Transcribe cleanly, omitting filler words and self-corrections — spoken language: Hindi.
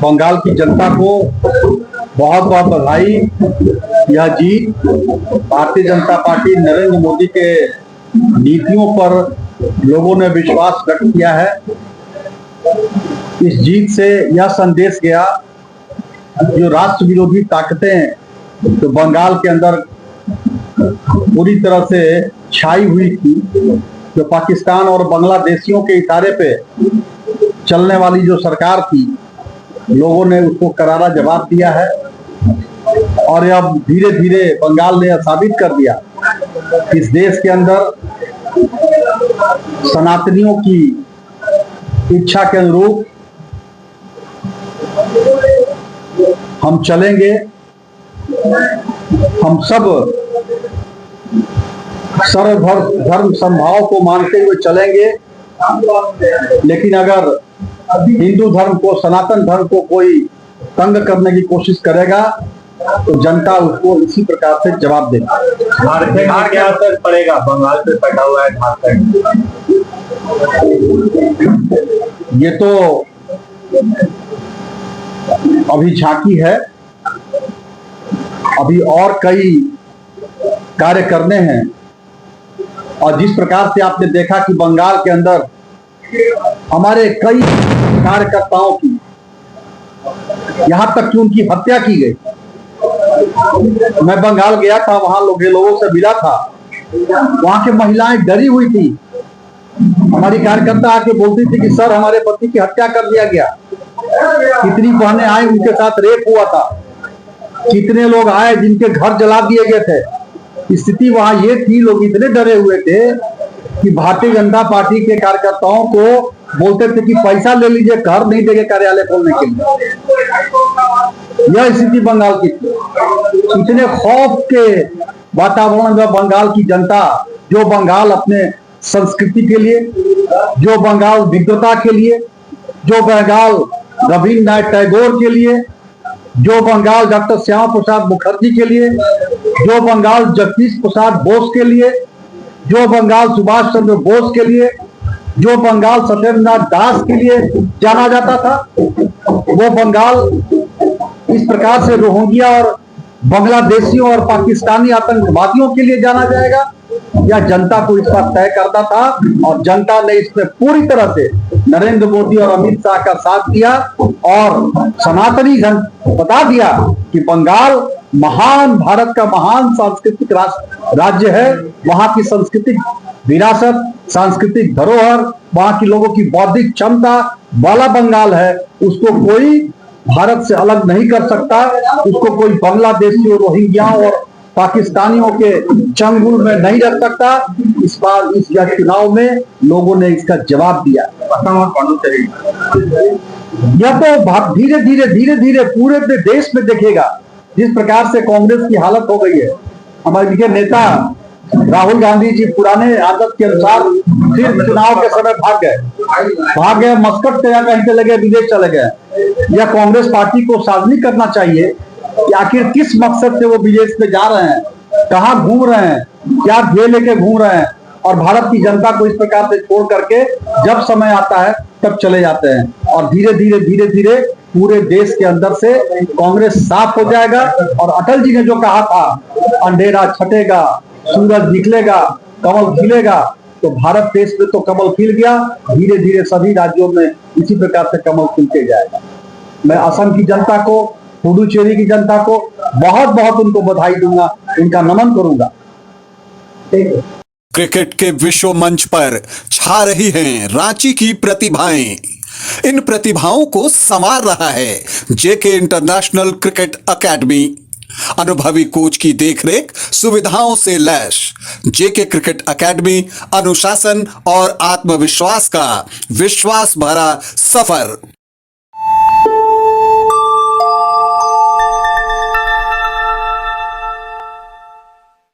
बंगाल की जनता को बहुत बहुत बधाई। यह जीत भारतीय जनता पार्टी नरेंद्र मोदी के नीतियों पर लोगों ने विश्वास व्यक्त किया है। इस जीत से यह संदेश गया, जो राष्ट्र विरोधी ताकतें जो बंगाल के अंदर पूरी तरह से छाई हुई थी, जो पाकिस्तान और बांग्लादेशियों के इशारे पे चलने वाली जो सरकार थी, लोगों ने उसको करारा जवाब दिया है। और अब धीरे धीरे बंगाल ने साबित कर दिया कि इस देश के अंदर सनातनियों की इच्छा के अनुरूप हम चलेंगे। हम सब सर्वधर्म समभाव को मानते हुए चलेंगे, लेकिन अगर हिंदू धर्म को, सनातन धर्म को कोई तंग करने की कोशिश करेगा तो जनता उसको इसी प्रकार से जवाब देगा। क्या असर पड़ेगा? बंगाल पे पड़ा हुआ है झारखंड, ये तो अभी झांकी है, अभी और कई कार्य करने हैं। और जिस प्रकार से आपने देखा कि बंगाल के अंदर हमारे कई कार्यकर्ताओं की, यहां तक कि उनकी हत्या की गई। मैं बंगाल गया था, वहां लोगों से मिला था, वहां की महिलाएं डरी हुई थी। हमारी कार्यकर्ता आके बोलती थी कि सर, हमारे पति की हत्या कर दिया गया। कितनी बहनें आई, उनके साथ रेप हुआ था। कितने लोग आए जिनके घर जला दिए गए थे। स्थिति वहां ये थी, लोग इतने डरे हुए थे कि भारतीय जनता पार्टी के कार्यकर्ताओं को बोलते थे कि पैसा ले लीजिए, घर नहीं देंगे कार्यालय खोलने के लिए। यह स्थिति बंगाल की थी। इतने खौफ के वातावरण में बंगाल की जनता, जो बंगाल अपने संस्कृति के लिए, जो बंगाल विद्वता के लिए, जो बंगाल रविन्द्रनाथ टैगोर के लिए, जो बंगाल डॉक्टर श्यामा प्रसाद मुखर्जी के लिए, जो बंगाल जगदीश प्रसाद बोस के लिए, जो बंगाल सुभाष चंद्र बोस के लिए, जो बंगाल सत्येंद्रनाथ दास के लिए जाना जाता था, वो बंगाल इस प्रकार से रोहिंग्या और बांग्लादेशियों और पाकिस्तानी आतंकवादियों के लिए जाना जाएगा, या जनता को इस बात तय करता था। और जनता ने इसमें पूरी तरह से नरेंद्र मोदी और अमित शाह का साथ दिया और सनातनी जन बता दिया कि बंगाल महान, भारत का महान सांस्कृतिक राज्य है। वहां की सांस्कृतिक विरासत, सांस्कृतिक धरोहर, वहां के लोगों की बौद्धिक क्षमता वाला बंगाल है। उसको कोई भारत से अलग नहीं कर सकता। उसको कोई बांग्लादेशी और रोहिंग्या और पाकिस्तानियों के चंगुल में नहीं रख सकता। इस बार इस चुनाव में लोगों ने इसका जवाब दिया। यह तो धीरे धीरे पूरे देश में देखेगा। जिस प्रकार से कांग्रेस की हालत हो गई है, हमारे नेता राहुल गांधी जी पुराने आदत के अनुसार फिर चुनाव के समय भाग गए, मस्कट या कहीं चले गए, विदेश चले गए। यह कांग्रेस पार्टी को सार्वजनिक करना चाहिए कि आखिर किस मकसद से वो विदेश में जा रहे हैं, कहां घूम रहे हैं, क्या ध्येय लेके घूम रहे हैं। और भारत की जनता को इस प्रकार से छोड़ करके जब समय आता है तब चले जाते हैं। और धीरे धीरे पूरे देश के अंदर से कांग्रेस साफ हो जाएगा। और अटल जी ने जो कहा था, अंधेरा छटेगा, सूरज निकलेगा, कमल खिलेगा, तो भारत देश में तो कमल खिल गया। धीरे धीरे सभी राज्यों में इसी प्रकार से कमल खिलते जाएगा। मैं असम की जनता को, पुडुचेरी की जनता को बहुत बहुत उनको बधाई दूंगा, इनका नमन करूंगा। क्रिकेट के विश्व मंच पर छा रही हैं रांची की प्रतिभाएं। इन प्रतिभाओं को संवार रहा है जेके इंटरनेशनल क्रिकेट एकेडमी। अनुभवी कोच की देखरेख, सुविधाओं से लैस जेके क्रिकेट एकेडमी अनुशासन और आत्मविश्वास का विश्वास भरा सफर।